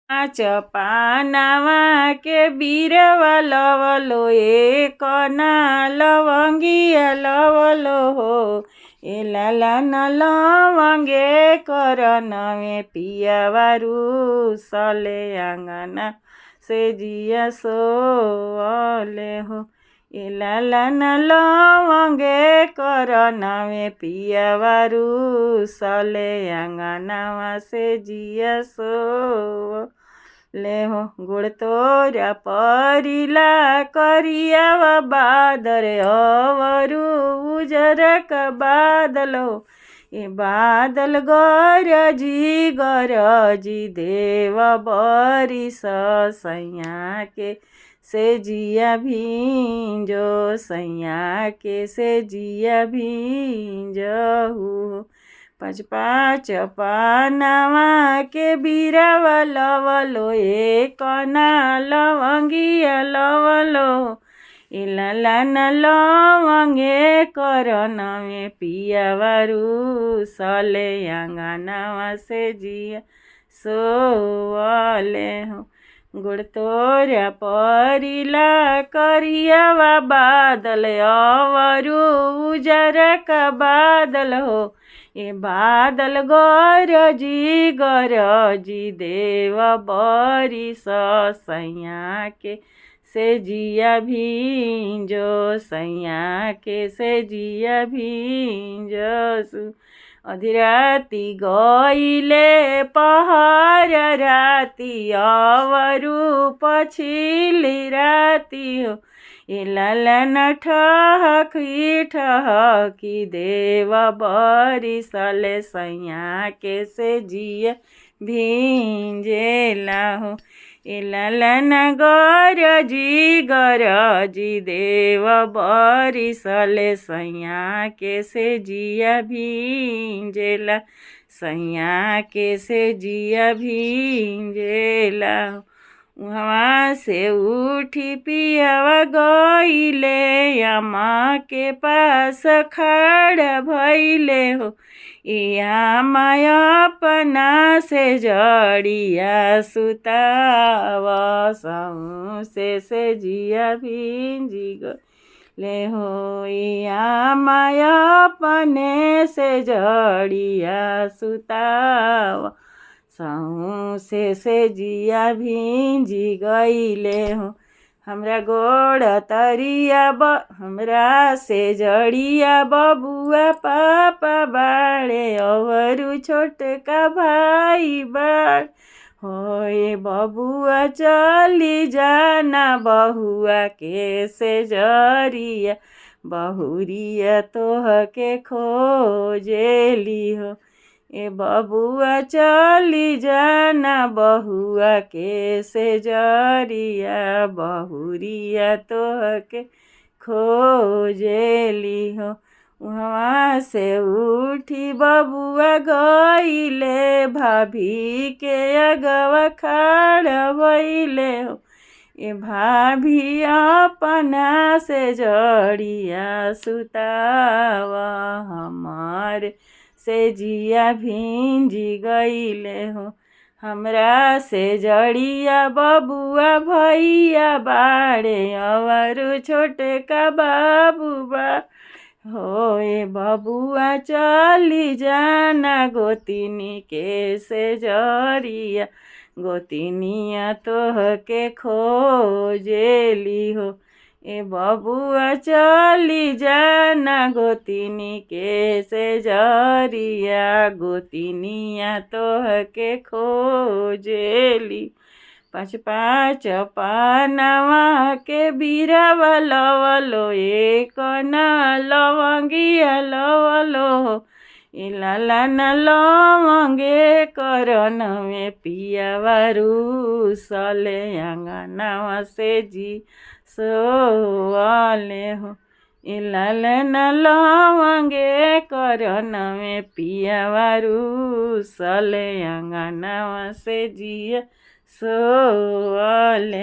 पाँच पानावा के बीरवा लवलो एक ना लवंगिया लवलो हो ए लाला न लवंगे करन में पियावारू सले आंगना से जिया सोले हो ए लाला न लवंगे करन में पियावारू सले आंगना से जिया सो ले हो गुड़ तोरा परिला करियावा बादर अवरु उजरक बादल हो ए बादल गरजी देव बरिस सैया के से जिया भींजो सैया के से जिया भींजहु पाँच पाँच पानावा के बीरवा लवलो एक ना लवंगिया लवलो ए लाला न लवंगे करन में पियावारू सले आंगनावा से जिया सोले हो गुड़ तोरा परिला करियावा बादल अवरु उजरक बादल हो ए बादल गरजी देव बरिस सैया के से जिया भींजो सैया के से जिया भींजसु अधिराती गईले पहर राती अवरु पछिली राती हो ए लाला न ठहकी देव बरिसले सैया के से जिया भींजेला हो ए लाला न गरजी देव बरिसले सैया के से जिया भींजेला सैया के से जिया भींजेला वहाँ से उठी पियावा गईले अम्मा के पास खड़ा भइले हो अम्मा अपना से जड़िया सुतावा से जिया भींजी गले हो अम्मा अपने से जड़िया सुतावा से जिया भींजी गईले हो हमरा गोड़ तरिया हमरा से जड़िया बबुआ पापा बाड़े अवरु छोटका भाई बाड़ होए बबुआ चली जाना बहुआ के से जरिया बहुरिया तोह के खोजेली हो ए बबुआ चली जाना बहुआ के से जरिया बहुरिया तोह के खोजेली हो वहाँ से उठी बबुआ गईले भाभी के अगवा खड़ा भइले हो ए भाभी अपना से जड़िया सुतावा हमार से जिया भींजी गईले हो हमरा से जड़िया बबुआ भैया बाड़े अवरु छोटका बाबू बा होए बबुआ चली जाना गोतिनी के से जरिया गोतिनिया तोह के खोजेली हो ए बबुआ चली जाना गोतिनी के से जरिया गोतिनिया तोह के खोजेली पाँच पाँच पानावा के बीरवा लवलो एक ना लवंगिया लवलो ए लाला न लवंगे करन में पियावारू सले आंगनावा से जी सोले हो ए लाला न लवंगे करन में पियावारू सले आंगनावा से जिया सोले।